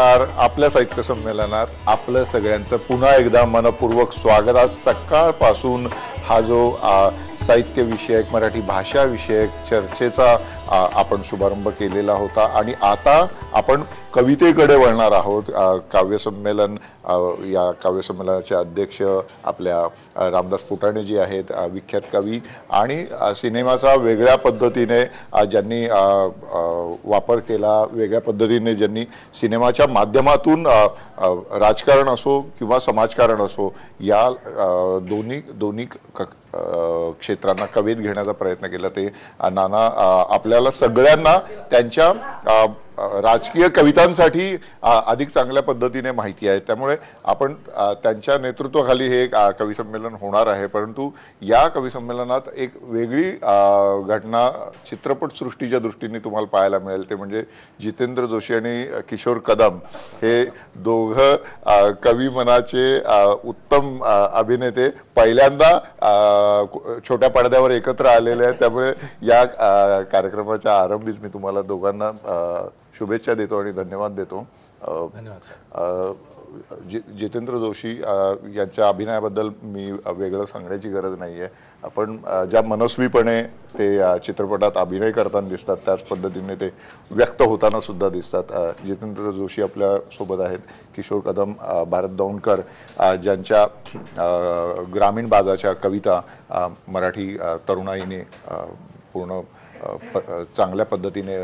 नमस्कार. आपल्या साहित्य संमेलनात आपलं सगळ्यांचं पुन्हा एकदा मनपूर्वक स्वागत. आज सकाळपासून हा जो साहित्य विषयक मराठी भाषा विषयक चर्चेचा आपण शुभारंभ केलेला होता आणि आता आपण कवितेकडे वळणार आहोत. काव्यसंमेलन या काव्यसंमेलनाचे अध्यक्ष आपल्या रामदास फुटाणे जी आहेत, विख्यात कवी आणि सिनेमाचा वेगळ्या पद्धतीने ज्यांनी वापर केला, वेगळ्या पद्धतीने ज्यांनी सिनेमाच्या माध्यमातून राजकारण असो किंवा समाजकारण असो या दोन्ही क्षेत्रांना कवेत घेण्याचा प्रयत्न केला, ते नाना आपल्याला सगळ्यांना त्यांच्या राजकीय कवितांसाठी अधिक चांगल्या पद्धतीने माहिती आहे. त्यामुळे आपण त्यांच्या नेतृत्वाखाली हे कवी संमेलन होणार आहे. परंतु या कवी संमेलनात एक वेगळी घटना चित्रपटसृष्टीच्या दृष्टीने तुम्हाला पाहायला मिळेल. ते म्हणजे जितेंद्र जोशी आणि किशोर कदम हे दोघं कवी मनाचे उत्तम अभिनेते पहिल्यांदा छोट्या पडद्यावर एकत्र आलेले आहेत. त्यामुळे या कार्यक्रमाच्या आरंभीच मी तुम्हाला दोघांना शुभेच्छा देतो आणि धन्यवाद देतो. जितेंद्र जोशी यांच्या अभिनयाबद्दल मी वेगळं सांगण्याची गरज नाही आहे. आपण ज्या मनस्वीपणे ते चित्रपटात अभिनय करताना दिसतात त्याच पद्धतीने ते व्यक्त होताना सुद्धा दिसतात. जितेंद्र जोशी आपल्या सोबत आहेत. किशोर कदम, भारत दौंडकर ज्यांच्या ग्रामीण बाजाच्या कविता मराठी तरुणाईने पूर्ण चांगल्या पद्धतीने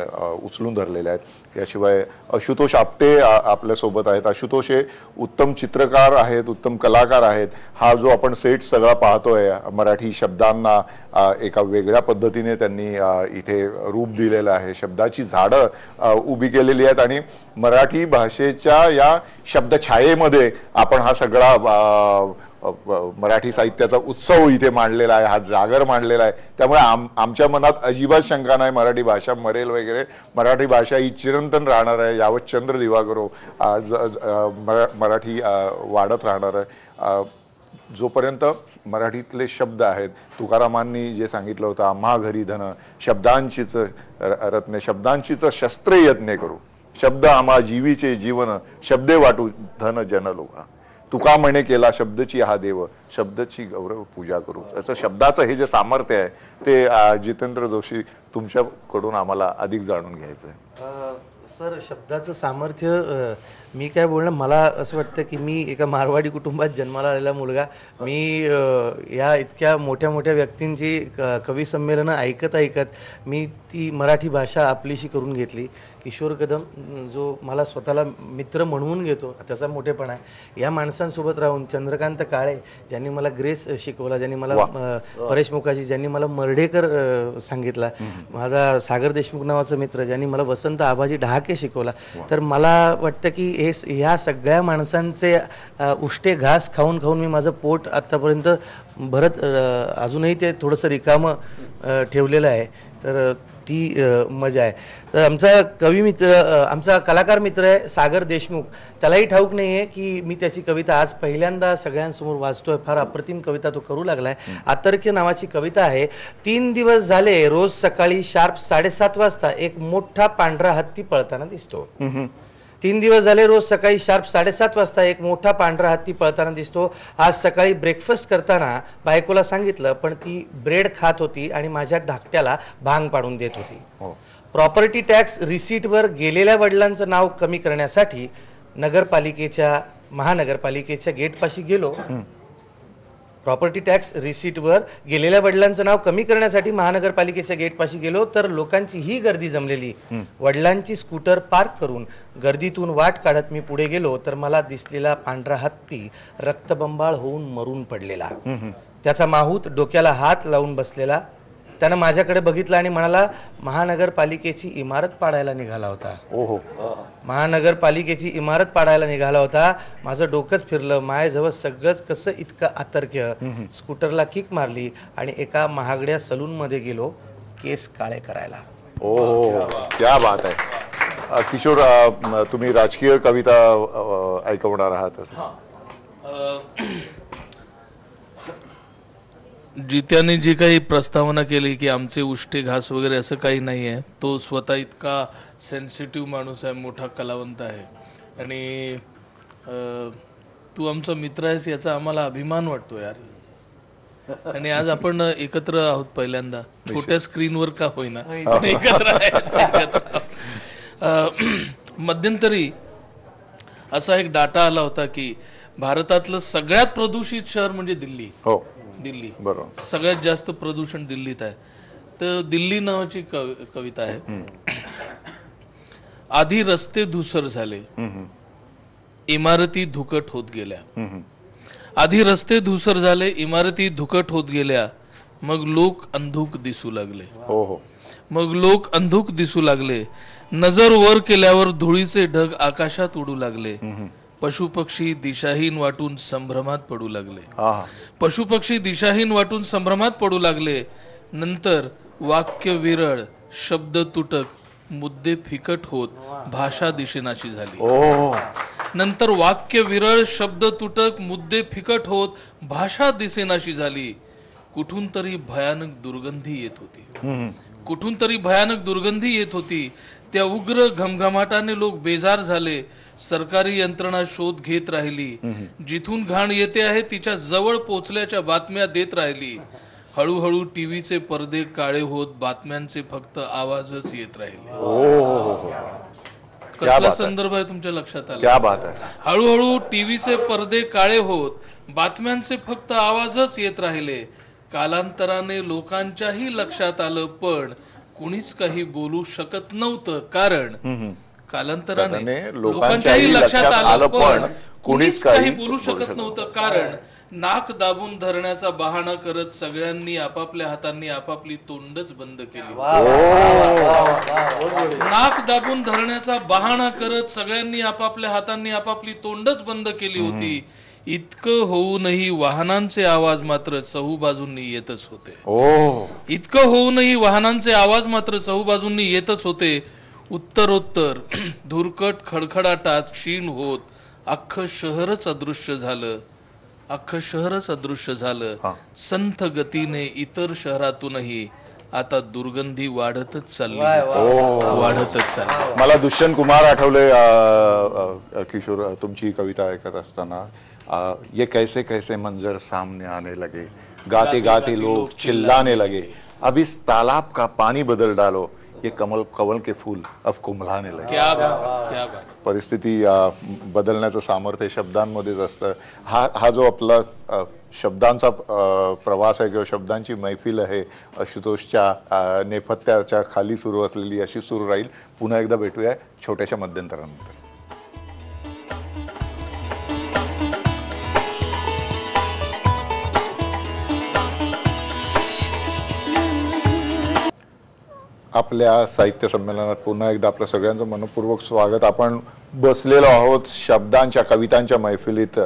उचलून धरलेले आहेत. याशिवाय आशुतोष आपटे आपल्यासोबत आहेत. आशुतोष हे उत्तम चित्रकार आहेत, उत्तम कलाकार आहेत. हा जो आपण सेट सगळा पाहतोय, मराठी शब्दांना एका वेगळ्या पद्धतीने त्यांनी इथे रूप दिलेलं आहे. शब्दाची झाडं उभी केलेली आहेत आणि मराठी भाषेच्या या शब्दछायेमध्ये आपण हा सगळा मराठी साहित्याचा उत्सव इथे मांडलेला आहे, हा जागर मांडलेला आहे. त्यामुळे आमच्या मनात अजिबात शंका नाही मराठी भाषा मरेल वगैरे. मराठी भाषा ही चिरंतन राहणार आहे. यावत चंद्र दिवाकरो मराठी वाढत राहणार आहे. जोपर्यंत मराठीतले शब्द आहेत, तुकारामांनी जे सांगितलं होतं, आम्हा घरी धन शब्दांचीच रत्ने शब्दांचीच शस्त्रे यज्ञ करू, शब्द आम्हा जीवीचे जीवन शब्दे वाटू धन जन लोका, तुका म्हणे केला शब्दची हा देव शब्दची गौरव पूजा करू. त्याचं शब्दाचं हे जे सामर्थ्य आहे ते जितेंद्र जोशी तुमच्याकडून आम्हाला अधिक जाणून घ्यायचं आहे. सर, शब्दाचं सामर्थ्य मी काय बोलणं, मला असं वाटतं की मी एका मारवाडी कुटुंबात जन्माला आलेला मुलगा. मी या इतक्या मोठ्या मोठ्या व्यक्तींची कवी संमेलनं ऐकत ऐकत मी ती मराठी भाषा आपलीशी करून घेतली. किशोर कदम जो मला स्वतःला मित्र म्हणवून घेतो, त्याचा मोठेपणा आहे. या माणसांसोबत राहून चंद्रकांत काळे ज्यांनी मला ग्रेस शिकवला, ज्यांनी मला परेश मुखार्जी, ज्यांनी मला मर्ढेकर सांगितला, माझा सागर देशमुख नावाचा मित्र ज्यांनी मला वसंत आबाजी ढहाके शिकवला. तर मला वाटतं की ह्या सगळ्या माणसांचे उष्टे घास खाऊन खाऊन मी माझं पोट आत्तापर्यंत भरत अजूनही ते थोडंसं रिकामं ठेवलेलं आहे. तर ती मजा आहे. तर आमचा कवी मित्र, आमचा कलाकार मित्र आहे सागर देशमुख. त्यालाही ठाऊक नाही आहे की मी त्याची कविता आज पहिल्यांदा सगळ्यांसमोर वाचतोय. फार अप्रतिम कविता तो करू लागलाय. आतर्क्य नावाची कविता आहे. 3 दिवस झाले रोज सकाळी शार्प 7:30 वाजता एक मोठा पांढरा हत्ती पळताना दिसतो. 3 दिवस झाले रोज सकाळी शार्प 7:30 वाजता एक मोठा पांढरा हत्ती पळताना दिसतो. आज सकाळी ब्रेकफास्ट करताना बायकोला सांगितलं, पण ती ब्रेड खात होती आणि माझ्या धाकट्याला भांग पाडून देत होती. प्रॉपर्टी टॅक्स रिसीटवर गेलेल्या वडिलांचं नाव कमी करण्यासाठी महानगरपालिकेच्या गेटपाशी गेलो. प्रॉपर्टी टॅक्स रिसीटवर गेलेल्या वडिलांचं नाव कमी करण्यासाठी महानगरपालिकेच्या गेटपाशी गेलो तर लोकांची ही गर्दी जमलेली. वडिलांची स्कूटर पार्क करून गर्दीतून वाट काढत मी पुढे गेलो तर मला दिसलेला पांढरा हत्ती रक्तबंबाळ होऊन मरून पडलेला. त्याचा माहूत डोक्याला हात लावून बसलेला. त्यानं माझ्याकडे बघितलं आणि म्हणाला, महानगरपालिकेची इमारत पाडायला निघाला होता. ओहो, महानगरपालिकेची इमारत पाडायला निघाला होता. माझं डोकंच फिरलं. माझ्याजवळ सगळंच कसं इतकं अतर्क्य. स्कूटरला किक मारली आणि एका महागड्या सलूनमध्ये गेलो केस काळे करायला. ओहो, क्या बात आहे. किशोर, तुम्ही राजकीय कविता ऐकवणार आहात. जित्याने जी काही प्रस्तावना केली की आमचे उष्टे घास वगैरे असं काही नाही आहे. तो स्वतः इतका सेन्सिटिव्ह माणूस आहे, मोठा कलावंत आहे. आणि तू आमचा मित्र आहेस याचा आम्हाला अभिमान वाटतो यार. आणि आज आपण एकत्र आहोत पहिल्यांदा, छोट्या स्क्रीनवर का होईना पण एकत्र आहे. मध्यंतरी असा एक डाटा आला होता की भारतातलं सगळ्यात प्रदूषित शहर म्हणजे दिल्ली. हो, दिल्ली बरोबर. सगळ्यात जास्त प्रदूषण दिल्लीत आहे. तर दिल्ली नावाची कविता आहे. आधी रस्ते धूसर झाले, इमारती धुकट होत गेल्या. आधी रस्ते धूसर झाले, इमारती धुकट होत गेल्या. मग लोक अंधुक दिसू लागले. हो हो. मग लोक अंधुक दिसू लागले. नजर वर केल्यावर धुळीचे ढग आकाशात उडू लागले. पशुपक्षी दिशाहीन वाटून संभ्रमात पडू लागले. पशुपक्षी दिशाहीन वाटून संभ्रमात पडू लागले. नंतर वाक्य विरळ, शब्द तुटक, मुद्दे फिकट होत भाषा दिशेनाशी झाली. नंतर वाक्य विरळ, शब्द तुटक, मुद्दे फिकट होत भाषा दिसेनाशी झाली. कुठून तरी भयानक दुर्गंधी येत होती. कुठून तरी भयानक दुर्गंधी येत होती. त्या उग्र घमघमाटाने लोक बेजार झाले. सरकारी यंत्रणा शोध घेत राहिली. जिथून घाण येते आहे तिच्या जवळ पोचल्याच्या बातम्या देत राहिली. हळूहळू टीव्हीचे पडदे काळे होत बातम्यांचे फक्त आवाजच येत राहिले. कसला संदर्भ आहे तुमच्या लक्षात आला? हळूहळू टीव्हीचे पडदे काळे होत बातम्यांचे फक्त आवाजच येत राहिले. कालांतराने लोकांच्याही लक्षात आलं, पण कुणीच काही बोलू शकत नव्हतं. कारण कालांतराने लोकांच्याही लक्षात आलं, पण कुणीच काही बोलू शकत नव्हतं. कारण नाक दाबून धरण्याचा बहाणा करत सगळ्यांनी आपापल्या हातांनी आपापली तोंडच बंद केली. नाक दाबून धरण्याचा बहाणा करत सगळ्यांनी आपापल्या हातांनी आपापली तोंडच बंद केली होती. इतकं होऊनही वाहनांचे आवाज मात्र चहूबाजूंनी येतच होते. इतकं होऊनही वाहनांचे आवाज मात्र चहूबाजूंनी येतच होते. उत्तरोत्तर धुरकट खडखडाटात क्षीण होत अख्खं शहरच अदृश्य झालं. अख्खं शहरच अदृश्य झालं. संथ गतीने इतर शहरातूनही आता दुर्गंधी वाढतच चालली. वाढतच चालली. मला दुष्यंत कुमार आठवले. किशोर, तुमची कविता ऐकत असताना, ये कैसे कैसे मंजर सामने आने लगे, गाते गाते लोग चिल्लाने लगे, अब इस तालाब का पानी बदल डालो, ये कमल के फूल अब कुंभलाने लगे. क्या बात, क्या बात. परिस्थिती बदलण्याचं सामर्थ्य शब्दांमध्येच असतं. हा जो आपला शब्दांचा प्रवास आहे किंवा शब्दांची मैफिल आहे, आशुतोषच्या नेपथ्याच्या खाली सुरू असलेली अशी सुरू राहील. पुन्हा एकदा भेटूया छोट्याशा मध्यंतरानंतर. आपल्या साहित्य संमेलनात पुन्हा एकदा आपलं सगळ्यांचं मनपूर्वक स्वागत. आपण बसलेलो आहोत शब्दांच्या, कवितांच्या मैफिलीत.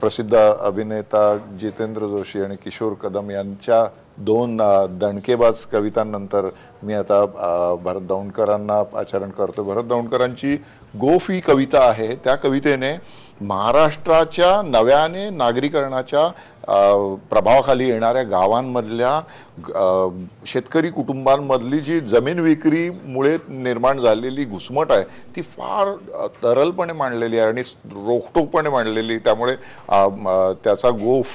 प्रसिद्ध अभिनेता जितेंद्र जोशी आणि किशोर कदम यांच्या दोन दणकेबाज कवितांनंतर मी आता भरत दौंडकरांना आचरण करतो. भरत दौंडकरांची गोफ ही कविता आहे. त्या कवितेने महाराष्ट्राच्या नव्याने नागरीकरणाच्या प्रभावाखाली येणाऱ्या गावांमधल्या शेतकरी कुटुंबांमधली जी जमीन विक्रीमुळे निर्माण झालेली घुसमट आहे ती फार तरलपणे मांडलेली आहे आणि रोखटोकपणे मांडलेली. त्यामुळे त्याचा गोफ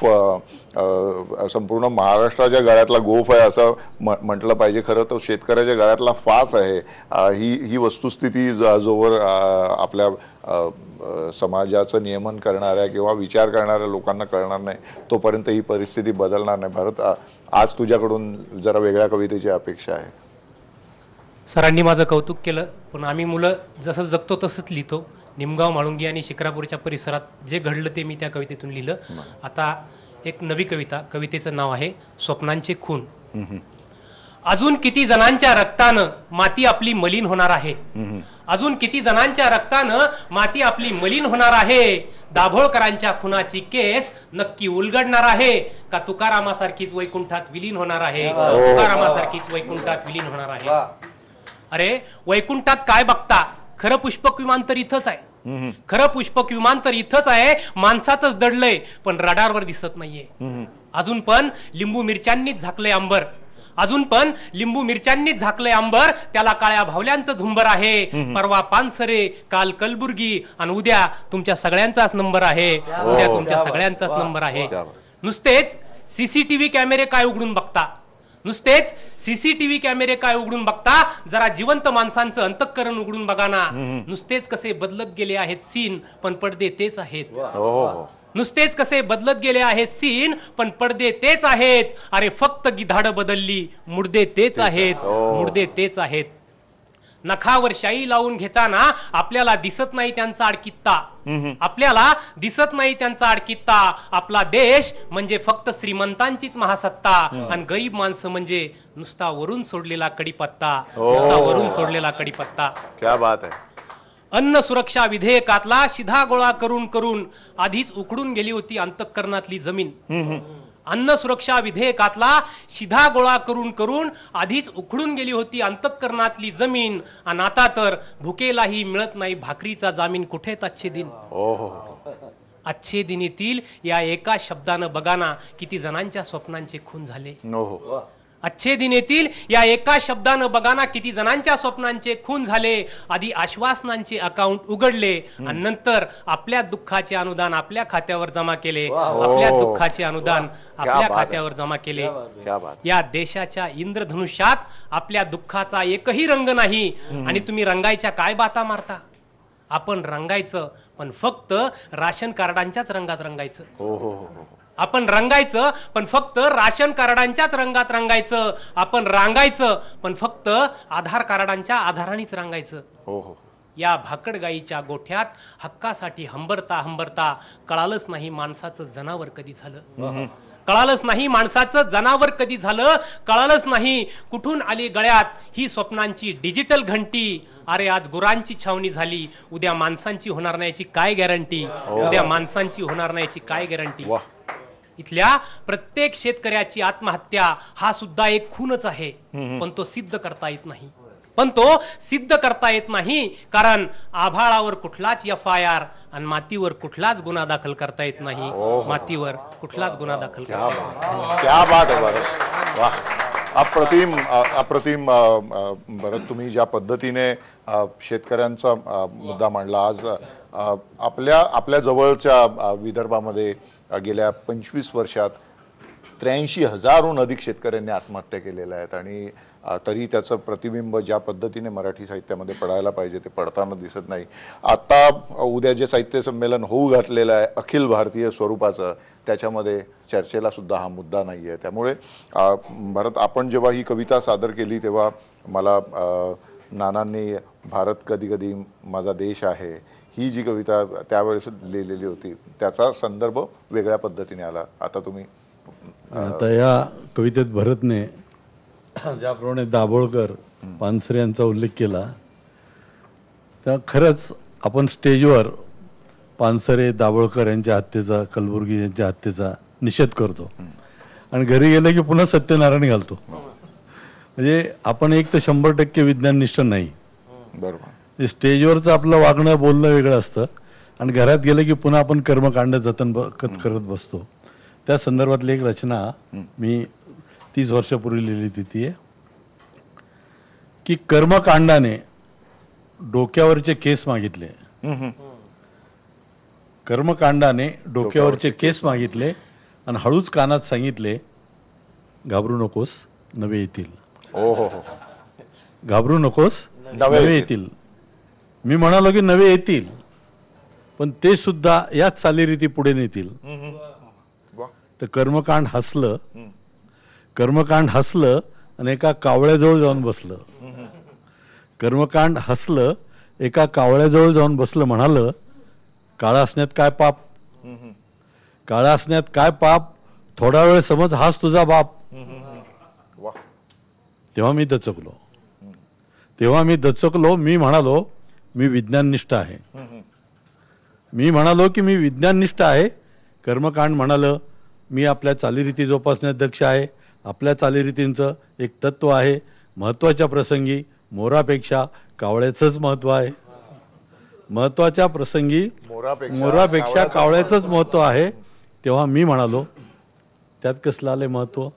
संपूर्ण महाराष्ट्राच्या गळ्यातला गोफ आहे असं म्हटलं पाहिजे. खरं तर शेतकऱ्याच्या गळ्यातला फास आहे. ही वस्तुस्थिती जोवर आपल्या समाजाचं नियमन करणाऱ्या किंवा विचार करणाऱ्या लोकांना कळणार नाही तोपर्यंत ही परिस्थिती बदलणार नाही. भारत, आज तुझ्याकडून जरा वेगळ्या कवितेची अपेक्षा आहे. सरांनी माझं कौतुक केलं, पण आम्ही मुलं जसं जगतो तसंच लिहितो. निमगाव, म्हाळुंगी आणि शिक्रापूरच्या परिसरात जे घडलं ते मी त्या कवितेतून लिहिलं. आता एक नवी कविता, कवितेचं नाव आहे स्वप्नांचे खून. अजून किती जणांच्या रक्तानं माती आपली मलिन होणार आहे. अजून किती जणांच्या रक्तानं माती आपली मलिन होणार आहे. दाभोळकरांच्या खुनाची केस नक्की उलगडणार आहे का तुकारामासारखीच वैकुंठात विलीन होणार आहे. तुकारामासारखीच वैकुंठात विलीन होणार आहे. अरे वैकुंठात काय बघता, खरं पुष्पक विमान तर इथंच आहे. खरं पुष्पक विमान तर इथंच आहे. माणसातच दडलंय पण रडारवर दिसत नाहीये. अजून पण लिंबू मिरच्यांनीच झाकलंय अंबर. अजून पण लिंबू मिरच्यांनीच झाकलंय अंबर, त्याला काळ्या भावल्यांचं झुंबर आहे. परवा पानसरे, काल कलबुर्गी आणि उद्या तुमच्या सगळ्यांचाच नंबर आहे. उद्या तुमच्या सगळ्यांचाच नंबर आहे. नुसतेच सीसीटीव्ही कॅमेरे काय उघडून बघता, नुसतेच सीसीटीव्ही कॅमेरे काय उघडून बघता, जरा जिवंत माणसांचं अंतःकरण उघडून बघा ना. नुसतेच कसे बदलत गेले आहेत सीन, पण पडदे तेच आहेत. नुसतेच कसे बदलत गेले आहेत सीन, पण पडदे तेच आहेत. अरे फक्त गिधाड बदलली, मुडदे तेच आहेत, मुडदे तेच आहेत. नखावर शाई लावून घेताना आपल्याला दिसत नाही त्यांचा अडकित्ता, आपल्याला दिसत नाही त्यांचा अडकित्ता. आपला देश म्हणजे फक्त श्रीमंतांचीच महासत्ता, आणि गरीब माणसं म्हणजे नुसता वरून सोडलेला कडीपत्ता, नुसता वरून सोडलेला कडीपत्ता. क्या बात आहे. अन्न सुरक्षा विधेयकातला शिधा गोळा करून करून आधीच उकडून गेली होती अंतःकरणातली जमीन. अन्न सुरक्षा विधेयकातला शिधा गोळा करून करून आधीच उखडून गेली होती अंतःकरणातली जमीन. आणि आता तर भुकेलाही मिळत नाही भाकरीचा जामीन. कुठेत अच्छे दिन, अच्छे दिन येतील या एका शब्दानं बघा ना किती जणांच्या स्वप्नांचे खून झाले. अच्छे दिन येतील या एका शब्दानं बघा ना किती जणांच्या स्वप्नांचे खून झाले. आधी आश्वासनांचे अकाउंट उघडले आणि नंतर आपल्या दुःखाचे अनुदान आपल्या खात्यावर जमा केले, आपल्या दुःखाचे अनुदान आपल्या खात्यावर जमा केले. या देशाच्या इंद्रधनुष्यात आपल्या दुःखाचा एकही रंग नाही. आणि तुम्ही रंगायच्या काय बाता मारता. आपण रंगायचं पण फक्त राशन कार्डांच्याच रंगात रंगायचं. आपण रंगायचं पण फक्त राशन कार्डांच्याच रंगात रंगायचं. आपण रांगायचं पण फक्त आधार कार्डांच्या आधारानेच रंगायचं. या भाकडगाईच्या गोठ्यात हक्कासाठी हंबरता हंबरता कळालंच नाही माणसाचं जनावर कधी झालं. कळालंच नाही माणसाचं जनावर कधी झालं. कळालंच नाही कुठून आली गळ्यात ही स्वप्नांची डिजिटल घंटी. अरे आज गुरांची छावणी झाली, उद्या माणसांची होणार नाही याची काय गॅरंटी. उद्या माणसांची होणार नाही याची काय गॅरंटी. इथल्या प्रत्येक शेतकऱ्याची आत्महत्या हा सुद्धा एक खूनच आहे. पण तो सिद्ध करता येत नाही, पण तो सिद्ध करता येत नाही. कारण आभाळावर कुठलाच FIR आणि मातीवर कुठलाच गुन्हा दाखल करता येत नाही. मातीवर कुठलाच गुन्हा दाखल करता येत नाही. क्या बात आहे. बरं, वाह, अप्रतिम अप्रतिम. बरं, तुम्ही ज्या पद्धतीने शेतकऱ्यांचा मुद्दा मांडला आज, आपल्या जवळच्या विदर्भामध्ये गेल्या 25 वर्षात 83,000हून अधिक शेतकऱ्यांनी आत्महत्या केलेल्या आहेत. आणि तरी त्याचं प्रतिबिंब ज्या पद्धतीने मराठी साहित्यामध्ये पडायला पाहिजे ते पडताना दिसत नाही. आता उद्या जे साहित्य संमेलन होऊ घातलेलं आहे अखिल भारतीय स्वरूपाचं, त्याच्यामध्ये चर्चेला सुद्धा हा मुद्दा नाही आहे. त्यामुळे भारत, आपण जेव्हा ही कविता सादर केली तेव्हा मला नानांनी भारत कधी कधी माझा देश आहे ही जी कविता त्यावेळेस लिहिलेली होती त्याचा संदर्भ वेगळ्या पद्धतीने आला. आता तुम्ही आता या कवितेत भरतने ज्याप्रमाणे दाभोळकर पानसरे यांचा उल्लेख केला त्या खरंच आपण स्टेजवर पानसरे दाभोळकर यांच्या हत्येचा, कलबुर्गी यांच्या हत्येचा निषेध करतो आणि घरी गेलं की पुन्हा सत्यनारायण घालतो. म्हणजे आपण एक तर 100% विज्ञाननिष्ठ नाही. बरोबर. स्टेजवरचं आपलं वागणं बोलणं वेगळं असतं आणि घरात गेलं की पुन्हा आपण कर्मकांड जतन करत बसतो. त्या संदर्भातली एक रचना मी 30 वर्षापूर्वी लिहिली होती. ती आहे की कर्मकांडाने डोक्यावरचे केस मागितले. कर्मकांडाने डोक्यावरचे केस मागितले आणि हळूच कानात सांगितले घाबरू नकोस नवे येतील. घाबरू नकोस नवे येतील. मी म्हणालो की नवे येतील पण ते सुद्धा याच चालीरीती पुढे नेतील. तर कर्मकांड हसलं आणि एका कावळ्याजवळ जाऊन बसलं. कर्मकांड हसलं, एका कावळ्याजवळ जाऊन बसलं, म्हणालं काळा असण्यात काय पाप, काळा असण्यात काय पाप, थोडा वेळ समज हाच तुझा बाप. तेव्हा मी दचकलो. मी म्हणालो मी विज्ञाननिष्ठ आहे. मी म्हणालो की मी विज्ञाननिष्ठ आहे. कर्मकांड म्हणालं मी आपल्या चालीरीती जोपासण्यात दक्ष आहे. आपल्या चालीरीतींचं एक तत्व आहे, महत्त्वाच्या प्रसंगी मोरापेक्षा कावळ्याचंच महत्त्व आहे. महत्त्वाच्या प्रसंगी मोरापेक्षा कावळ्याचंच महत्त्व आहे. तेव्हा मी म्हणालो त्यात कसलं आलंय महत्त्व.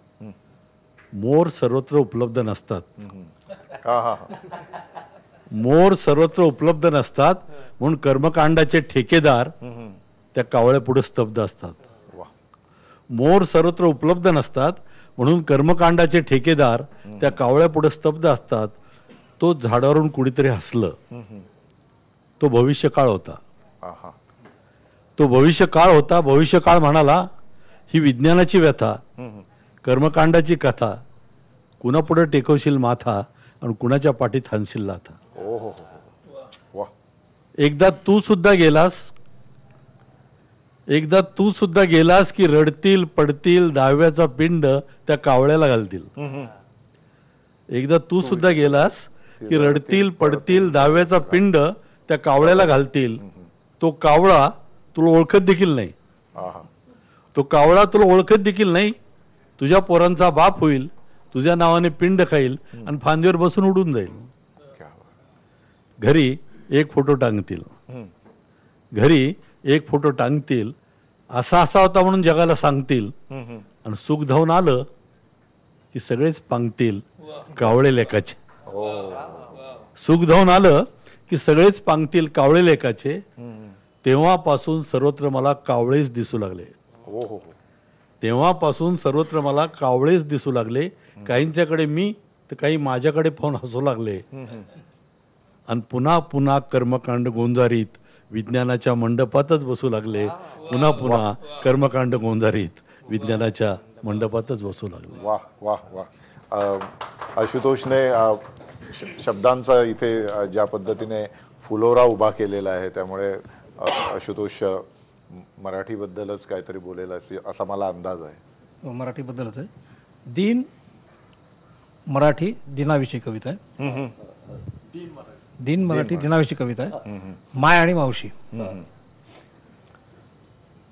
मोर सर्वत्र उपलब्ध नसतात. हा हा मोर सर्वत्र उपलब्ध नसतात म्हणून कर्मकांडाचे ठेकेदार त्या कावळ्या पुढे स्तब्ध असतात. वा. मोर सर्वत्र उपलब्ध नसतात म्हणून कर्मकांडाचे ठेकेदार त्या कावळ्या पुढे स्तब्ध असतात. तो झाडावरून कुणीतरी हसलं. तो भविष्यकाळ होता. हा हा तो भविष्यकाळ होता. भविष्यकाळ म्हणाला, ही विज्ञानाची व्यथा, कर्मकांडाची कथा, कुणापुढे टेकवशील माथा आणि कुणाच्या पाठीत हाणशील लाथा. ओ हो वा. एकदा तू सुद्धा गेलास की रडतील पडतील दहाव्याचा पिंड त्या कावळ्याला घालतील. एकदा तू सुद्धा गेलास की रडतील पडतील दहाव्याचा पिंड त्या कावळ्याला घालतील. तो कावळा तुला ओळखत देखील नाही. तो कावळा तुला ओळखत देखील नाही. तुझ्या पोरांचा बाप होईल, तुझ्या नावाने पिंड खाईल आणि फांदीवर बसून उडून जाईल. घरी एक फोटो टांगतील. घरी एक फोटो टांगतील. असा असा होता म्हणून जगाला सांगतील. आणि सुख धावून आलं की सगळेच पांगतील कावळे लेखाचे. सुख धावून आलं की सगळेच पांगतील कावळे लेखाचे. तेव्हापासून सर्वत्र मला कावळेच दिसू लागले. तेव्हापासून सर्वत्र मला कावळेच दिसू लागले. काहींच्याकडे मी तर काही माझ्याकडे पाहून हसू लागले. आणि पुन्हा पुन्हा कर्मकांड गोंजारीत विज्ञानाच्या मंडपातच बसू लागले. पुन्हा पुन्हा कर्मकांड गोंजारीत विज्ञानाच्या मंडपातच बसू लागले. वा वा वा. आशुतोषने शब्दांचा इथे ज्या पद्धतीने फुलोरा उभा केलेला आहे, त्यामुळे आशुतोष मराठीबद्दलच काहीतरी बोलेल असा मला अंदाज आहे. मराठीबद्दलच आहे. दिन मराठी दिनाविषयी कविता आहे. दिन मराठी दिनाविषयी कविता आहे. माय आणि मावशी.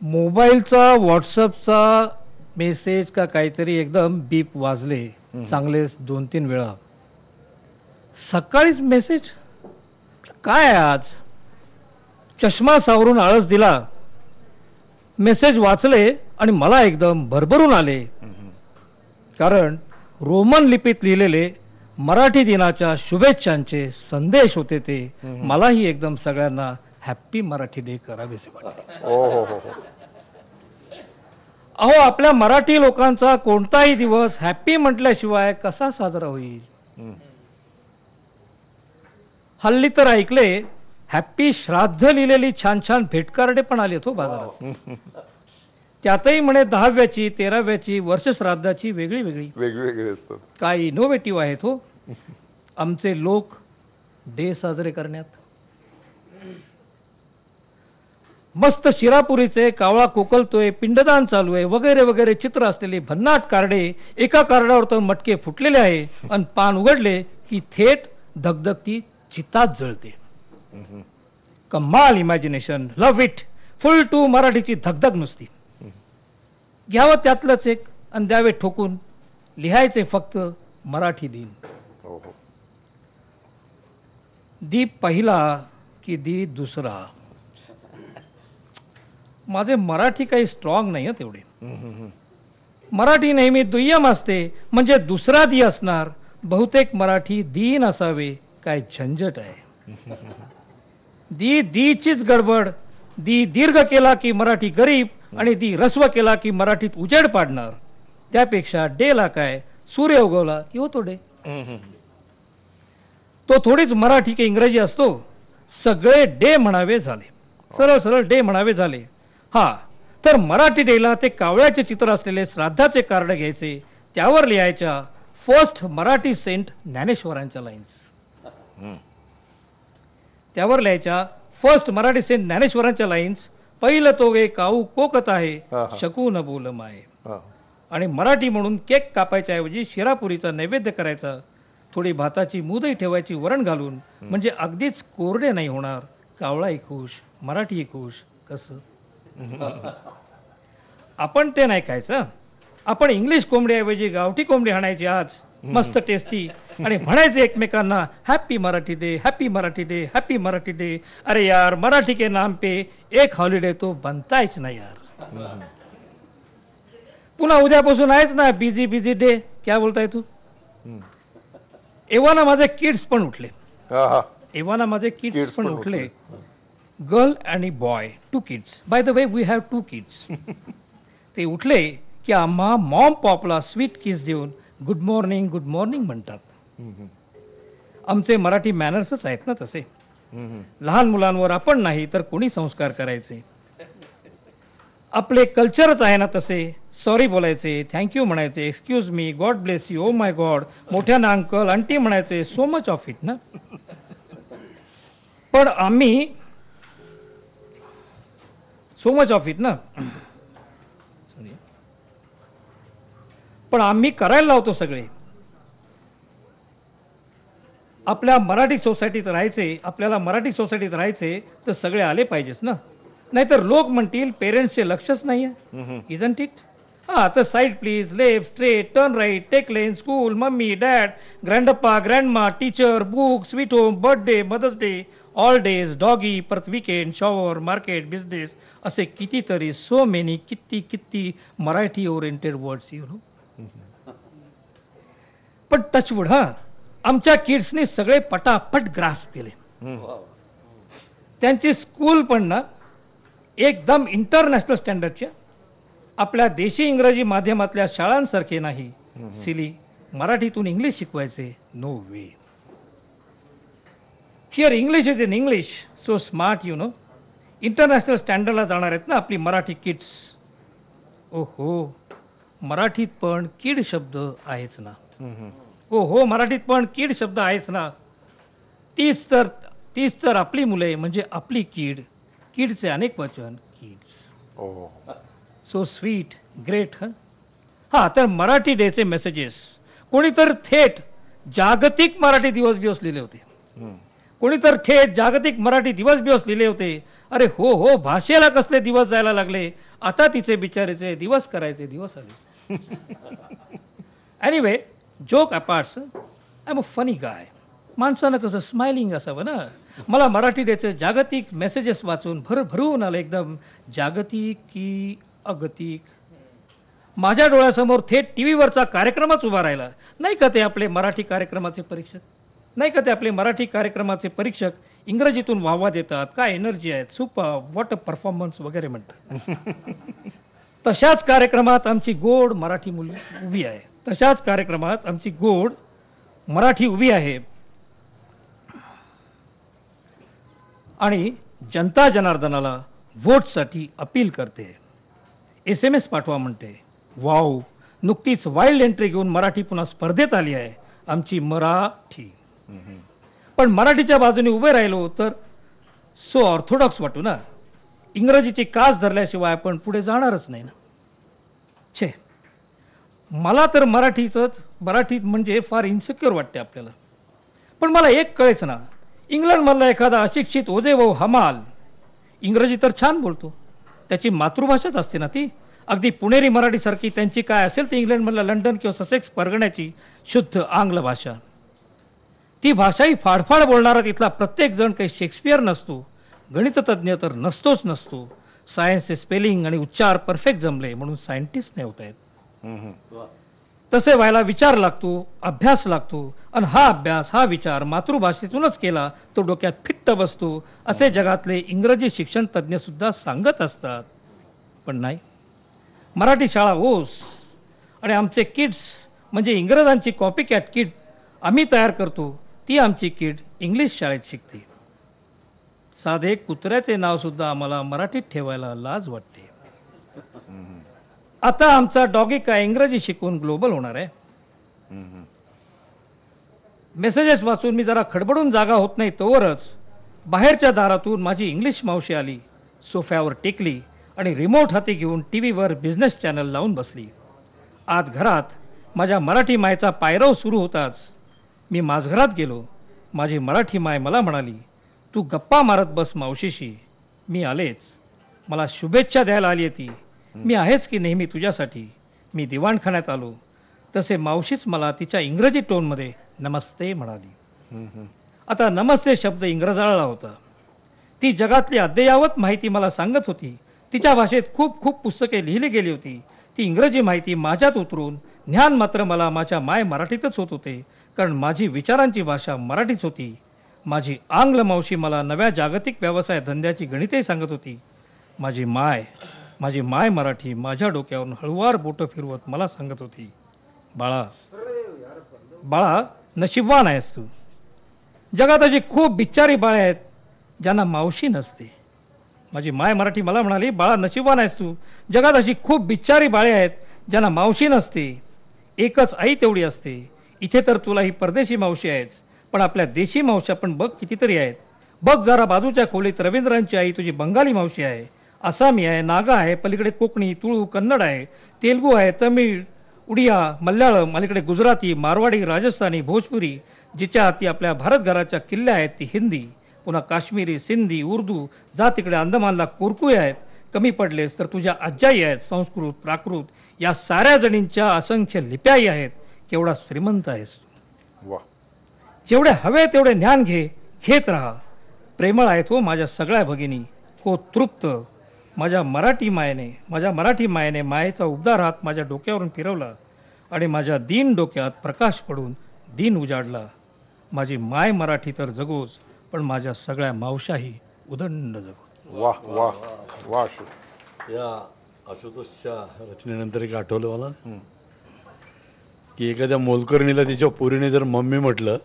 मोबाईलचा व्हॉट्सअपचा मेसेज का काहीतरी एकदम बीप वाजले चांगले 2-3 वेळा. सकाळीच मेसेज काय आज. चष्मा सावरून आळस दिला. मेसेज वाचले आणि मला एकदम भरभरून आले. कारण रोमन लिपीत लिहिलेले मराठी दिनाच्या शुभेच्छांचे संदेश होते ते. मलाही एकदम सगळ्यांना हॅप्पी मराठी डे करावेसे वाटले. अहो, आपल्या मराठी लोकांचा कोणताही दिवस हॅप्पी म्हटल्याशिवाय कसा साजरा होईल. हल्ली तर ऐकले हॅप्पी श्राद्ध लिहिलेली छान छान भेटकार्डे पण आली हो बाजारात. त्यातही म्हणे 10व्याची 13व्याची वर्ष श्राद्धाची वेगळी वेगळी असतात. काय इनोव्हेटिव्ह आहेत हो आमचे लोक डे साजरे करण्यात. मस्त शिरापुरीचे कावळा कोकलतोय, पिंडदान चालू आहे वगैरे वगैरे चित्र असलेले भन्नाट कार्डे. एका कार्डावर तर मटके फुटलेले आहे आणि पान उघडले की थेट धगधगती चिताच जळते. कमाल imagination. Love it. Full to मराठीची धगधग नुसती. घ्यावं त्यातलंच एक आणि द्यावे ठोकून. लिहायचे फक्त मराठी दिन. दीप पहिला की दी दुसरा. माझे मराठी काही स्ट्रॉंग नाही तेवढे. मराठी नेहमी दुय्यम असते म्हणजे दुसरा दी असणार. बहुतेक मराठी दीन असावे काय झंझट आहे. दी दीचीच गडबड. दी दीर्घ केला की मराठी गरीब आणि दी रस्व केला की मराठीत उजेड पाडणार. त्यापेक्षा डेला काय सूर्य उगवला की होतो डे. तो थोडीच मराठी की इंग्रजी असतो. सगळे डे म्हणावे झाले. सरळ सरळ डे म्हणावे झाले. हा तर मराठी डेला ते कावळ्याचे चित्र असलेले श्राद्धाचे कार्ड घ्यायचे. त्यावर लिहायच्या फर्स्ट मराठी सेंट ज्ञानेश्वरांच्या लाईन्स. त्यावर लिहायच्या फर्स्ट मराठी सेंट ज्ञानेश्वरांच्या लाईन्स. पहिलं तो गे काऊ कोकत आहे शकू न बोल माय. आणि मराठी म्हणून केक कापायच्या ऐवजी शिरापुरीचा नैवेद्य करायचा. थोडी भाताची मूदही ठेवायची वरण घालून. म्हणजे अगदीच कोरडे नाही होणार. कावळाही खुश मराठीही खुश. कसं आपण ते नाही खायचं. आपण इंग्लिश कोंबडीऐवजी गावठी कोंबडी हाणायची आज मस्त टेस्टी आणि म्हणायचे एकमेकांना happy Marathi day happy Marathi day happy Marathi day. अरे यार मराठी के नाम पे एक हॉलिडे तो बनतायच नाही यार. पुन्हा उद्यापासून आहेच ना बिझी बिझी डे. क्या बोलताय तू? एव्हाना माझे किड्स पण उठले. एव्हाना माझे किड्स पण उठले. गर्ल आणि boy, 2 kids. By the way we have 2 kids. ते उठले की आम्हा मॉम पॉपला स्वीट किस देऊन गुड मॉर्निंग म्हणतात. आमचे मराठी मॅनर्सच आहेत ना तसे. लहान मुलांवर आपण नाही तर कोणी संस्कार करायचे. आपले कल्चरच आहे ना तसे. सॉरी बोलायचे, थँक्यू म्हणायचे, excuse me, God bless you, oh my God, मोठ्यानं अंकल आंटी म्हणायचे. सो मच ऑफ इट ना. पण आम्ही सो मच ऑफ इट ना. पण आम्ही करायला लावतो सगळे. आपल्या मराठी सोसायटीत राहायचे, आपल्याला मराठी सोसायटीत राहायचे तर सगळे आले पाहिजेच ना. नाहीतर लोक म्हणतील पेरेंट्सचे लक्षच नाही आहे. Isn't it? हां, तर side please, left, straight, turn right, take lane, school, mummy, dad, grandpa, grandma, teacher, book, sweet home, birthday, mother's day, all days, doggy, परत वीकेंड, शॉवर, मार्केट, बिझनेस, असे कितीतरी, सो मेनी, किती Marathi oriented words you know. पण touchwood, हां, आमच्या किड्सनी सगळे पटापट grasp केले. त्यांची स्कूल पण ना एकदम इंटरनॅशनल स्टँडर्डच्या, आपल्या देशी इंग्रजी माध्यमातल्या शाळांसारखे नाही. सिली मराठीतून इंग्लिश शिकवायचे, no way. Here English is in English, so smart you know. International स्टँडर्डला जाणार आहेत ना आपली मराठी किड्स. ओहो, मराठीत पण किड शब्द आहेच ना. हो, मराठीत पण किड शब्द आहेच ना. तीच तर आपली मुले म्हणजे आपली कीड. किडचे अनेक वचन, किड्स. So sweet, great. हां, तर मराठी डेचे मेसेजेस कोणी तर थेट जागतिक मराठी दिवस लिहिले होते. कोणी तर थेट जागतिक मराठी दिवस लिहिले होते. अरे हो, भाषेला कसले दिवस जायला लागले. आता तिचे बिचारेचे दिवस करायचे दिवस आले. Anyway, joke अपार्ट्स, I am a funny guy. माणसानं कसं स्माइलिंग असावं ना. मला मराठी डेचे जागतिक मेसेजेस वाचून भरभरून आलं एकदम. जागतिक की अगतिक. माझ्या डोळ्यासमोर थेट टी व्हीवरचा कार्यक्रमच उभा राहिला. नाही का ते आपले मराठी कार्यक्रमाचे परीक्षक इंग्रजीतून वाहवा देतात. काय एनर्जी आहेत, सुपर, व्हॉट अ परफॉर्मन्स वगैरे म्हणतात. तशाच कार्यक्रमात आमची गोड मराठी मुलगी उभी आहे. तशाच कार्यक्रमात आमची गोड मराठी उभी आहे आणि जनता जनार्दनाला व्होटसाठी अपील करते. SMS पाठवा म्हणते. वाव, नुकतीच वाईल्ड एंट्री घेऊन मराठी पुन्हा स्पर्धेत आली आहे आमची मराठी. पण मराठीच्या बाजूने उभे राहिलो तर सो ऑर्थोडॉक्स वाटू ना. इंग्रजीची कास धरल्याशिवाय आपण पुढे जाणारच नाही ना. छे, मला तर मराठीत म्हणजे फार इन्सिक्युअर वाटते आपल्याला. पण मला एक कळेच ना, इंग्लंडमधला एखादा अशिक्षित ओझेभाऊ हमाल इंग्रजी तर छान बोलतो. त्याची मातृभाषाच असते ना ती. अगदी पुणेरी मराठीसारखी त्यांची काय असेल ती इंग्लंडमधल्या लंडन किंवा ससेक्स परगण्याची शुद्ध आंग्ल भाषा. ती भाषाही फाडफाड बोलणारा तिथला प्रत्येक जण काही शेक्सपियर नसतो. गणिततज्ञ तर नसतो. सायन्सचे स्पेलिंग आणि उच्चार परफेक्ट जमले म्हणून सायंटिस्ट नाही होत आहेत. तसे व्हायला विचार लागतो, अभ्यास लागतो. आणि हा अभ्यास, हा विचार मातृभाषेतूनच केला तो डोक्यात फिट्ट बसतो, असे जगातले इंग्रजी शिक्षण तज्ज्ञ सुद्धा सांगत असतात. पण नाही, मराठी शाळा ओस आणि आमचे किड्स म्हणजे इंग्रजांची कॉपी कॅट किड आम्ही तयार करतो. ती आमची किड इंग्लिश शाळेत शिकते. साधे कुत्र्याचे नाव सुद्धा आम्हाला मराठीत ठेवायला लाज वाटते. आता आमचा डॉगी काय इंग्रजी शिकून ग्लोबल होणार आहे. मेसेजेस वाचून मी जरा खडबडून जागा होत नाही तोवरच बाहेरच्या दारातून माझी इंग्लिश मावशी आली. सोफ्यावर टेकली आणि रिमोट हाती घेऊन TV वर बिझनेस चॅनल लावून बसली. आत घरात माझ्या मराठी मायचा पायरव सुरू होताच मी माझघरात गेलो. माझी मराठी माय मला म्हणाली, तू गप्पा मारत बस मावशीशी, मी आलेच. मला शुभेच्छा द्यायला आली ती. मी आहेच की नेहमी तुझ्यासाठी. मी दिवाणखान्यात आलो तसे मावशीच मला तिच्या इंग्रजी टोनमध्ये नमस्ते म्हणाली. आता नमस्ते शब्द इंग्रजाळला होता. ती जगातली अद्ययावत माहिती मला सांगत होती. तिच्या भाषेत खूप पुस्तके लिहिली गेली होती. ती इंग्रजी माहिती माझ्यात उतरून ज्ञान मात्र मला माझ्या माय मराठीतच होत होते, कारण माझी विचारांची भाषा मराठीच होती. माझी आंग्ल मावशी मला नव्या जागतिक व्यवसाय धंद्याची गणिते सांगत होती. माझी माय मराठी माझ्या डोक्यावरून हळुवार बोटं फिरवत मला सांगत होती, बाळा नशीबवान आहेस तू. जगात अशी खूप बिचारी बाळे आहेत ज्यांना मावशी नसते. माझी माय मराठी मला म्हणाली, बाळा नशीबवान आहेस तू. जगात अशी खूप बिचारी बाळे आहेत ज्यांना मावशी नसते. एकच आई तेवढी असते. इथे तर तुला ही परदेशी मावशी आहेच, पण आपल्या देशी मावश्या पण बघ कितीतरी आहेत. बघ जरा बाजूच्या खोलीत रवींद्रांची आई तुझी बंगाली मावशी आहे, आसामी आहे, नागा आहे, पलीकडे कोकणी, तुळू, कन्नड आहे, तेलगू आहे, तमिळ, उडिया, मल्याळम, अलीकडे गुजराती, मारवाडी, राजस्थानी, भोजपुरी. जिच्या हाती आपल्या भारत घराच्या किल्ल्या आहेत ती हिंदी, पुन्हा काश्मीरी, सिंधी, उर्दू. जा तिकडे अंदमानला कुरकुई आहेत. कमी पडलेस तर तुझ्या आज्याई आहेत, संस्कृत, प्राकृत या साऱ्या जणींच्या असंख्य लिप्याही आहेत. केवढा श्रीमंत आहेस. जेवढे हवे तेवढे ज्ञान घेत राहा. प्रेमळ आहेत हो माझ्या सगळ्या भगिनी, हो तृप्त. माझ्या मराठी मायेने मायेचा उबदार हात माझ्या डोक्यावरून फिरवला आणि माझ्या दीन डोक्यात प्रकाश पडून दिन उजाडला. माझी माय मराठी तर जगोच, पण माझ्या सगळ्या मावशाही उदंड जगो. वाह वाह वाह. या आशुतोषच्या रचनेनंतर एक आठवलं मला की एखाद्या मोलकरणीला तिच्या पोरीने जर मम्मी म्हटलं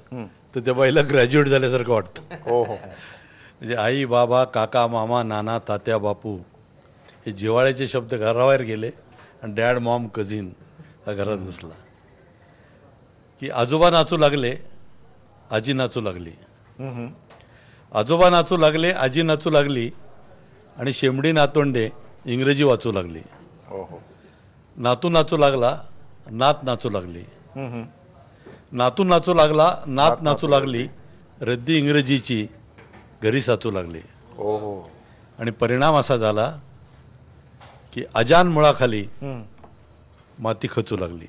तर त्या बाईला ग्रॅज्युएट झाल्यासारखं वाटतं. हो हो. म्हणजे आई, बाबा, काका, मामा, नाना, तात्या, बापू हे जिव्हाळ्याचे शब्द घराबाहेर गेले आणि डॅड, मॉम, कझिन हा घरात बसला की आजोबा नाचू लागले, आजी नाचू लागली. आजोबा नाचू लागले, आजी नाचू लागली आणि शेमडी नातोंडे इंग्रजी वाचू लागली. नातू नाचू लागला, नात नाचू लागली. नातू नाचू लागला, नात नाचू लागली. रद्दी इंग्रजीची घरी साचू लागली. आणि परिणाम असा झाला की अजान मुळाखाली माती खचू लागली.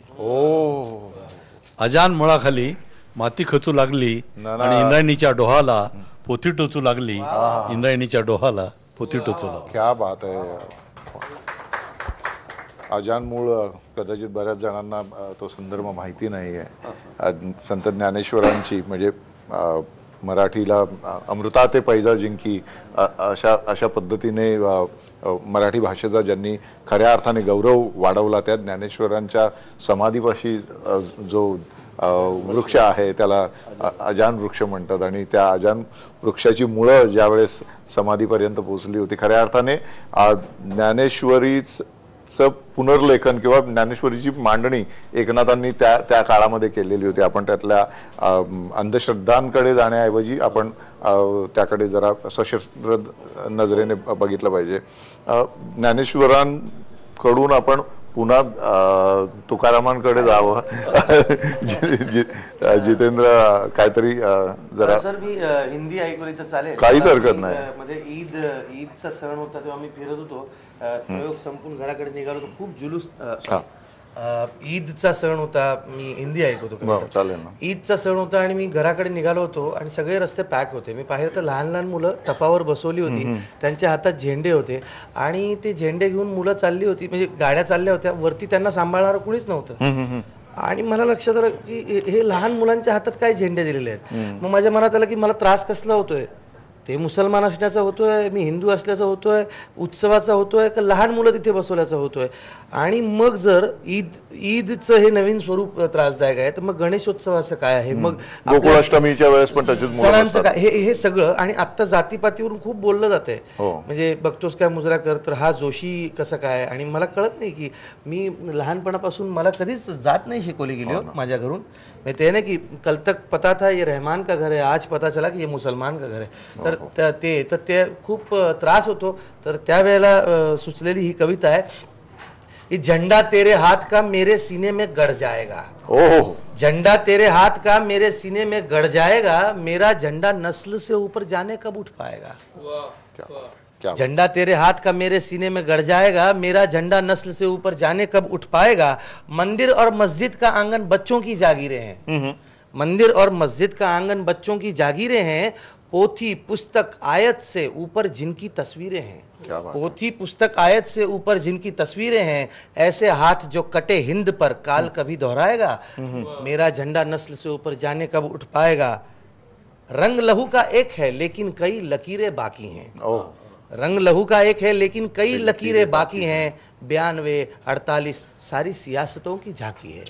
अजान मुळाखाली माती खचू लागली आणि इंद्रायणीच्या डोहाला पोथी टोचू लागली. इंद्रायणीच्या डोहाला पोथी टोचू लागली. क्या बात आहे. अजान मूळ कदाचित बऱ्याच जणांना तो संदर्भ माहिती नाही आहे. संत ज्ञानेश्वरांची म्हणजे मराठीला अमृता ते पैजा जिंकी अशा पद्धतीने मराठी भाषेचा ज्यांनी खऱ्या अर्थाने गौरव वाढवला, त्या ज्ञानेश्वरांच्या समाधीपाशी जो वृक्ष आहे त्याला अजान वृक्ष म्हणतात. आणि त्या अजान वृक्षाची मुळं ज्यावेळेस समाधीपर्यंत पोहोचली होती, खऱ्या अर्थाने ज्ञानेश्वरीचं पुनर्लेखन किंवा ज्ञानेश्वरीची मांडणी एकनाथांनी त्या काळामध्ये केलेली होती. आपण त्यातल्या अंधश्रद्धांकडे जाण्याऐवजी आपण त्याकडे जरा सशस्त्र नजरेने बघितलं पाहिजे. ज्ञानेश्वरांकडून आपण पुन्हा तुकारामांकडे जावं. जितेंद्र काहीतरी जरा. सर मी हिंदी ऐकली तर चालेल? काहीच हरकत नाही. मध्ये ईदचा सण होता तेव्हा मी फिरत होतो, प्रयोग संपून घराकडे निघालो होतो. खूप जुलूस. ईदचा सण होता, मी हिंदी ऐकतो. चालेल ना. ईदचा सण होता आणि मी घराकडे निघालो होतो आणि सगळे रस्ते पॅक होते. मी पाहिलं तर लहान लहान मुलं टपावर बसवली होती, त्यांच्या हातात झेंडे होते आणि ते झेंडे घेऊन मुलं चालली होती. म्हणजे गाड्या चालल्या होत्या, वरती त्यांना सांभाळणारं कुणीच नव्हतं. आणि मला लक्षात आलं की हे लहान मुलांच्या हातात काय झेंडे दिलेले आहेत. मग माझ्या मनात आलं की मला त्रास कसला होतोय, ते मुसलमान असण्याचा होतोय, मी हिंदू असल्याचा होतोय, उत्सवाचा होतोय, का लहान मुलं तिथे बसवल्याचा होतोय. आणि मग जर ईदचं हे नवीन स्वरूप त्रासदायक आहे, तर मग गणेशोत्सवाचं काय आहे, मग गोकुळाष्टमीच्या वेळेस पण त्याच्यात सणांचं काय, हे सगळं. आणि आता जातीपातीवरून खूप बोललं जाते. म्हणजे बघतोस काय मुजरा कर, तर हा जोशी कसं काय. आणि मला कळत नाही की मी लहानपणापासून मला कधीच जात नाही शिकवली गेली माझ्या घरून. ते नाही की कल तक पता था ये रहमान का घर है, आज पता चला की ये मुसलमान का घर है. तर ते खूप त्रास होतो. तर त्यावेळेला सुचलेली ही कविता आहे की झंडा तेरे हाथ का मेरे सीने में गड़ जाएगा. झंडा तेरे हाथ का मेरे सीने में गड़ जाएगा, मेरा झंडा नस्ल से ऊपर जाने कब उठ पाएगा. झंडा तेरे हाथ का मेरे सीने में गड़ जाएगा, मेरा झंडा नस्ल से ऊपर जाने कब उठ पाएगा. मंदिर और मस्जिद का आंगन बच्चों की जागीरें हैं. मंदिर और मस्जिद का आंगन बच्चों की जागीरें हैं. पोथी पुस्तक आयत से ऊपर जिनकी तस्वीरें हैं, क्या बात। पोथी पुस्तक आयत से ऊपर जिनकी तस्वीरें हैं, ऐसे हाथ जो कटे हिंद पर काल कभी दोहराएगा, मेरा झंडा नस्ल से ऊपर जाने कब उठ पाएगा। रंग लहू का एक है लेकिन कई लकीरें बाकी हैं, रंग लहू का एक है लेकिन कई लकीरें बाकी हैं, 92 48 सारी सियासतों की झांकी है।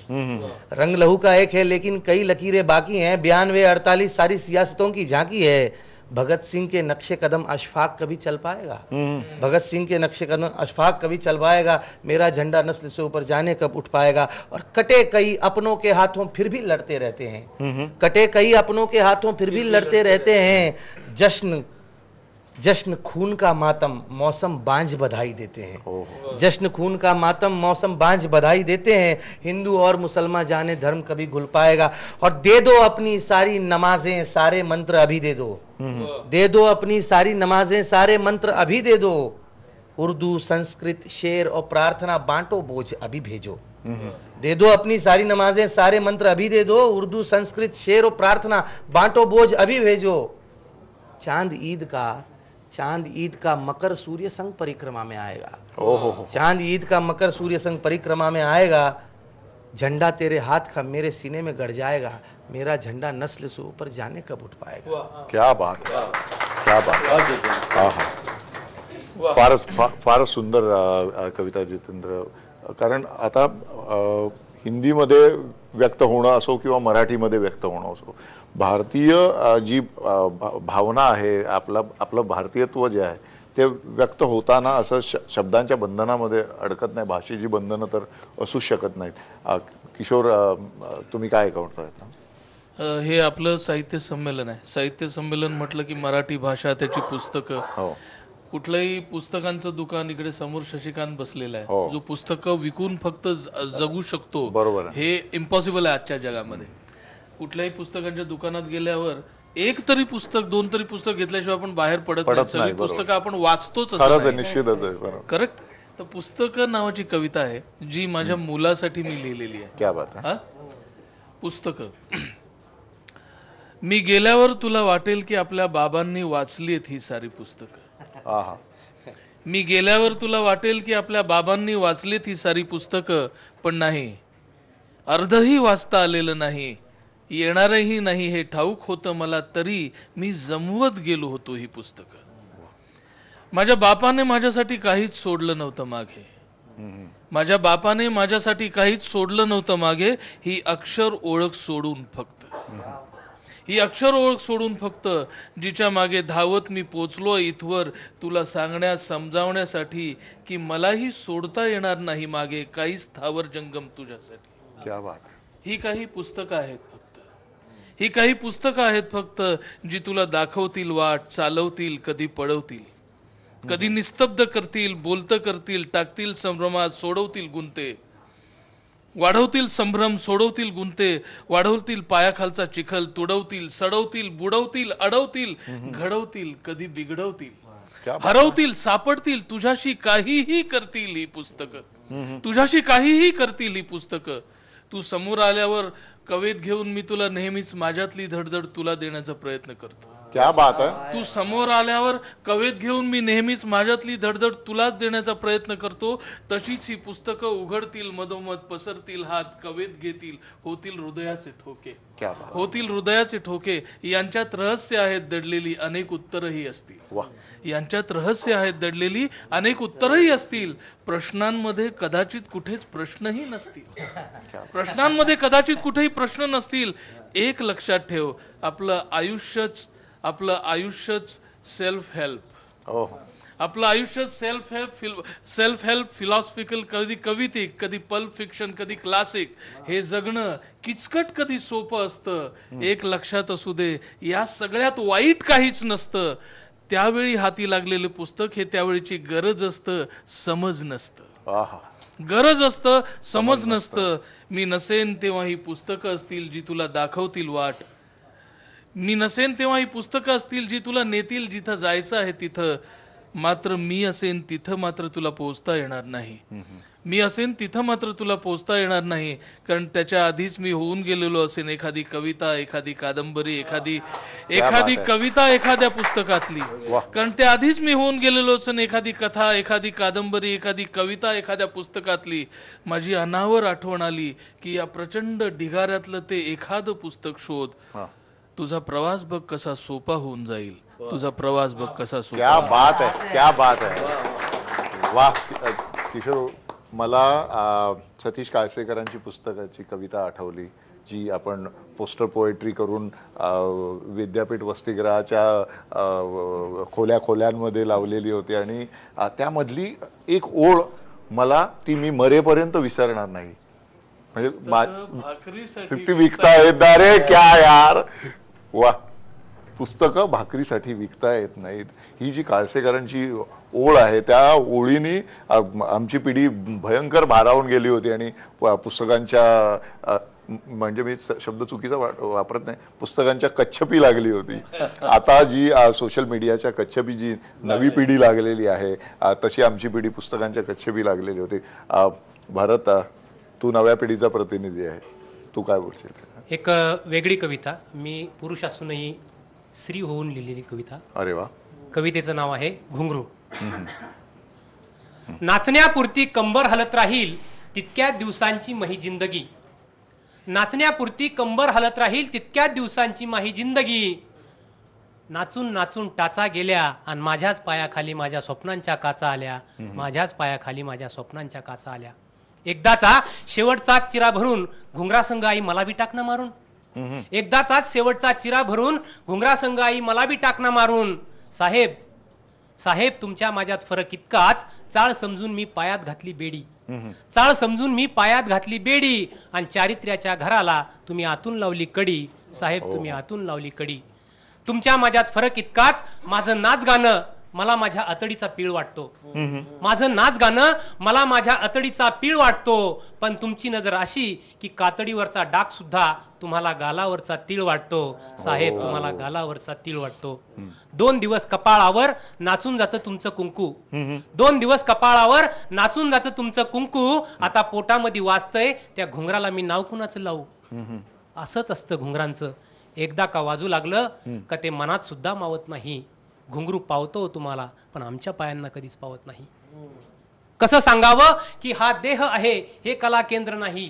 रंग लहू का एक है लेकिन कई लकीरें बाकी हैं, 92 48 सारी सियासतों की झांकी है। भगत सिंह के नक्शे कदम अशफाक कभी चल पाएगा, भगत सिंह के नक्शे कदम अशफाक कभी चल पाएगा, मेरा झंडा नस्ल से ऊपर जाने कब उठ पाएगा। और कटे कई अपनों के हाथों फिर भी लड़ते रहते हैं, कटे कई अपनों के हाथों फिर भी लड़ते रहते हैं। जश्न जश्न खून का मातम मौसम बांझ बधाई देते हैं, जश्न खून का मातम मौसम बांझ बधाई देते हैं। हिंदू और मुसलमान जाने धर्म कभी घुल पाएगा। और दे दो अपनी सारी नमाजें सारे मंत्र अभी दे दो, दे दो अपनी सारी नमाजें सारे मंत्र अभी दे दो। उर्दू संस्कृत शेर और प्रार्थना बांटो बोझ अभी भेजो, दे दो अपनी सारी नमाजें सारे मंत्र अभी दे दो। उर्दू संस्कृत शेर और प्रार्थना बांटो बोझ अभी भेजो। चांद ईद का मकर सूर्य संग परिक्रमा में आएगा, चांद ईद का मकर सूर्य संग परिक्रमा में आएगा। झंडा तेरे हाथ का मेरे सीने में गड़ जाएगा, मेरा झंडा नस्ल से ऊपर जाने कब उठ पाएगा। क्या बात, क्या बात। फारच सुंदर कविता जितेंद्र. कारण आता हिंदीमध्ये व्यक्त होणं असो किंवा मराठीमध्ये व्यक्त होणं असो, भारतीय जी भावना आहे, आपलं भारतीयत्व जे आहे ते व्यक्त होताना असं शब्दांच्या बंधनामध्ये अडकत नाही. भाषेची बंधनं तर असू शकत नाहीत. किशोर, तुम्ही काय करताय? हे आपलं साहित्य संमेलन आहे. साहित्य संमेलन म्हटलं की मराठी भाषा, त्याची पुस्तकं, कुठलंही पुस्तकांचं दुकान इकडे समोर शशिकांत बसलेलं आहे, जो पुस्तकं विकून फक्त जगू शकतो, बरोबर, हे इम्पॉसिबल आहे आजच्या जगामध्ये. कुठल्याही पुस्तकांच्या दुकानात गेल्यावर एक तरी पुस्तक, दोन तरी पुस्तक घेतल्याशिवाय आपण बाहेर पडत नाही. सगळी पुस्तकं आपण वाचतोच, करेक्ट. तर पुस्तकं नावाची कविता आहे जी माझ्या मुलासाठी मी लिहिलेली आहे. क्या बात आहे. पुस्तकं. मी गेल्यावर तुला वाटेल की आपल्या बाबांनी वाचलीत ही सारी पुस्तकं. मी गेल्यावर तुला वाटेल की आपल्या बाबांनी वाचलीत ही सारी पुस्तकं, पण नाही, अर्धही वाचता आलेलं नाही, येणारही नाही हे ठाऊक होतं मला, तरी मी जमवत गेलो होतो ही पुस्तकं. माझ्या बापाने माझ्यासाठी काहीच सोडलं नव्हतं मागे, माझ्या बापाने माझ्यासाठी काहीच सोडलं नव्हतं मागे, ही अक्षर ओळख सोडून फक्त, ही अक्षर ओळख सोडून फक्त, जिच्या मागे धावत मी पोचलो इथवर, तुला सांगण्यास समजावण्यासाठी की मलाही सोडता येणार नाही मागे काहीच स्थावर जंगम तुझ्यासाठी. क्या बात. ही काही पुस्तकं आहेत फक्त, ही काही पुस्तकं आहेत फक्त, जी तुला दाखवतील वाट, चालवतील, कधी पळवतील, कधी निस्तब्ध करतील, बोलतं करतील, टाकतील संभ्रमात, सोडवतील गुंते, वाढवतील संभ्रम, सोडवतील गुंते, वाढवतील पायाखालचा चिखल, तुडवतील, सडवतील, बुडवतील, अडवतील, घडवतील, कधी बिघडवतील, हरवतील, सापडतील, तुझ्याशी काहीही करतील ही पुस्तकं, तुझ्याशी काहीही करतील ही पुस्तकं. तू समोर आल्यावर कवेत घेऊन मी तुला नेहमीच माझ्यातली धडधड तुला देण्याचा प्रयत्न करतो. क्या बात आहे. तू समोर आल्यावर कवेत घेऊन मी नेहमीच माझ्यातली धडधड तुलाच देण्याचा प्रयत्न करतो. तशीच ही पुस्तकं उघडतील, मधोमध पसरतील हात, कवेत घेतील, होतील हृदयाचे ठोके, होतील हृदयाचे ठोके. यांच्यात रहस्य आहेत दडलेली अनेक उत्तरही असतील, यांच्यात रहस्य आहेत दडलेली अनेक उत्तरही असतील. प्रश्नांमध्ये कदाचित कुठेच प्रश्नही नसतील, प्रश्नांमध्ये कदाचित कुठेही प्रश्न नसतील. एक लक्षात ठेव, आपलं आयुष्यच सेल्फ हेल्प, आपलं आयुष्य सेल्फ हेल्प फिलॉसॉफिकल, कधी कवितिक, कधी पल्प फिक्शन, कधी क्लासिक. हे जगणं किचकट कधी सोपं असतं. एक लक्षात असू दे, या सगळ्यात वाईट काहीच नसतं. त्यावेळी हाती लागलेले पुस्तक हे त्यावेळीची गरज असतं, समज नसतं. गरज असतं, समज नसतं. मी नसेन तेव्हा ही पुस्तकं असतील जी तुला दाखवतील वाट, मी नसेन तेव्हा ही पुस्तकं असतील जी तुला नेतील जिथं जायचं आहे तिथं. मात्र मी असेन तिथं मात्र तुला पोहोचता येणार नाही. मी असेन तिथं मात्र तुला पोचता येणार नाही, कारण त्याच्या आधीच मी होऊन गेलेलो असेन एखादी कविता, एखादी कादंबरी, एखादी कविता एखाद्या पुस्तकातली, कारण त्या आधीच मी होऊन गेलेलो असेन एखादी कथा, एखादी कादंबरी, एखादी कविता एखाद्या पुस्तकातली. माझी अनावर आठवण आली की या प्रचंड ढिगाऱ्यातलं ते एखादं पुस्तक शोध. तुझा प्रवास बघ कसा सोपा होऊन जाईल, तुझा प्रवास बघ कसा सोपा. क्या बात आहे, क्या बात आहे. वा किशोर, मला सतीश काळसेकरांची पुस्तकाची कविता आठवली जी आपण पोस्टर पोएट्री करून विद्यापीठ वसतिगृहाच्या खोल्यांमध्ये लावलेली होती. आणि त्यामधली एक ओळ मला ती मी मरेपर्यंत विसरणार नाही. म्हणजे विकता येत रे क्या यार. वा, पुस्तकं भाकरीसाठी विकता येत नाहीत, ही जी काळसेकरांची ओळ आहे त्या ओळीने आमची पिढी भयंकर भारावून गेली होती. आणि पुस्तकांच्या, म्हणजे मी शब्द चुकीचा वापरत नाही, पुस्तकांच्या कच्छपी लागली होती. आता जी सोशल मीडियाच्या कच्छपी जी नवी पिढी लागलेली आहे तशी आमची पिढी पुस्तकांच्या कच्छपी लागलेली होती. भारत, तू नव्या पिढीचा प्रतिनिधी आहे, तू काय बोलशील? एक वेगळी कविता, मी पुरुष असूनही स्त्री होऊन लिहिलेली कविता. अरे वा. कवितेचं नाव आहे घुंगरू. नाचण्यापुरती कंबर हलत राहील तितक्या दिवसांची मही जिंदगी. नाचण्यापुरती कंबर हलत राहील तितक्या दिवसांची माही जिंदगी. नाचून नाचून टाचा गेल्या आणि माझ्याच पायाखाली माझ्या स्वप्नांच्या काचा आल्या. माझ्याच पायाखाली माझ्या स्वप्नांच्या काचा आल्या. एकदाचा शेवटचा चिरा भरून घुंगरासंग आई मला बी टाकणं मारून. एकदाचाच शेवटचा चिरा भरून घुंगरासंग आई मला बी टाकणं मारून. साहेब साहेब तुमच्या माझ्यात फरक इतकाच, चाळ समजून मी पायात घातली बेडी. चाळ समजून मी पायात घातली बेडी आणि चारित्र्याच्या घराला तुम्ही आतून लावली कडी. साहेब तुम्ही आतून लावली कडी. तुमच्या माझ्यात फरक इतकाच, माझं नाच गाणं मला माझ्या अतडीचा पीळ वाटतो. माझं नाच गाणं मला माझ्या अतडीचा पीळ वाटतो. पण तुमची नजर अशी की कातडीवरचा डाग सुद्धा तुम्हाला गालावरचा तीळ वाटतो. साहेब तुम्हाला गालावरचा तीळ वाटतो. 2 दिवस कपाळावर नाचून जातं तुमचं कुंकू. 2 दिवस कपाळावर नाचून जातं तुमचं कुंकू. आता पोटामध्ये वाजतंय त्या घुंगराला मी नाव कुणाचं लावू. असंच असतं घुंगरांचं. एकदा का वाजू लागलं का ते मनात सुद्धा मावत नाही. घुंगरू पावतो तुम्हाला पण आमच्या पायांना कधीच पावत नाही. कसं सांगावं की हा देह आहे हे कला केंद्र नाही.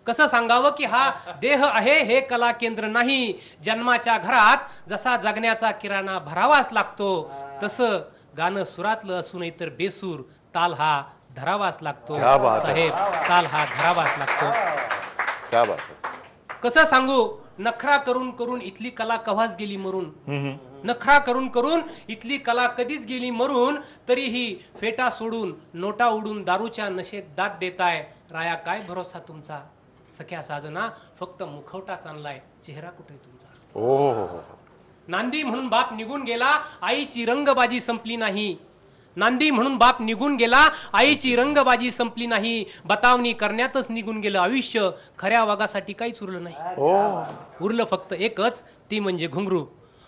कसं सांगावं की हा देह आहे हे कला केंद्र नाही. जन्माच्या घरात जसा जगण्याचा किराणा भरावाच लागतो तसं गाणं सुरातलं असून तर बेसूर ताल हा धरावाच लागतो. साहेब ताल हा धरावाच लागतो. कसं सांगू नखरा करून करून इथली कला कव्हाच गेली मरून. नखरा करून करून इथली कला कधीच गेली मरून. तरीही फेटा सोडून नोटा उडून दारूच्या नशेत दात देताय. राया काय भरोसा तुमचा सख्या साजना, फक्त मुखवटाच आणलाय चेहरा कुठे तुमचा. नांदी म्हणून बाप निघून गेला आईची रंगबाजी संपली नाही. नांदी म्हणून बाप निघून गेला आईची रंगबाजी संपली नाही. बतावणी करण्यातच निघून गेलं आयुष्य, खऱ्या वागासाठी काहीच उरलं नाही. उरलं फक्त एकच ती म्हणजे घुंगरू.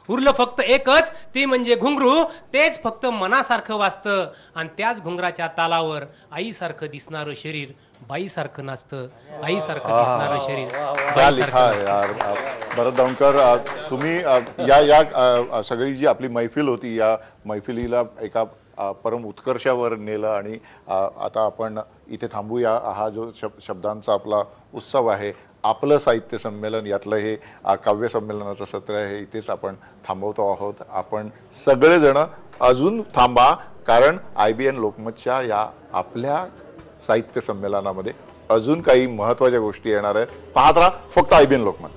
उरलं फक्त एकच ती म्हणजे घुंगरू. तेच फक्त मनासारखं वाजतं आणि त्याच घुंगराच्या तालावर आईसारखं दिसणारं शरीर बाईसारखं नाचतं. आईसारखं दिसणारं शरीर. भरत दौंडकर, तुम्ही या सगळी जी आपली मैफिल होती या मैफिलीला एका परम उत्कर्षावर नेलं. आणि आता आपण इथे थांबूया. हा जो शब्दांचा आपला उत्सव आहे, आपलं साहित्य संमेलन, यातलं हे काव्य संमेलनाचं सत्र आहे, इथेच आपण थांबवतो आहोत. आपण सगळेजण अजून थांबा, कारण IBN लोकमतच्या या आपल्या साहित्य संमेलनामध्ये अजून काही महत्त्वाच्या गोष्टी येणार आहेत. पाहत राहा फक्त IBN लोकमत.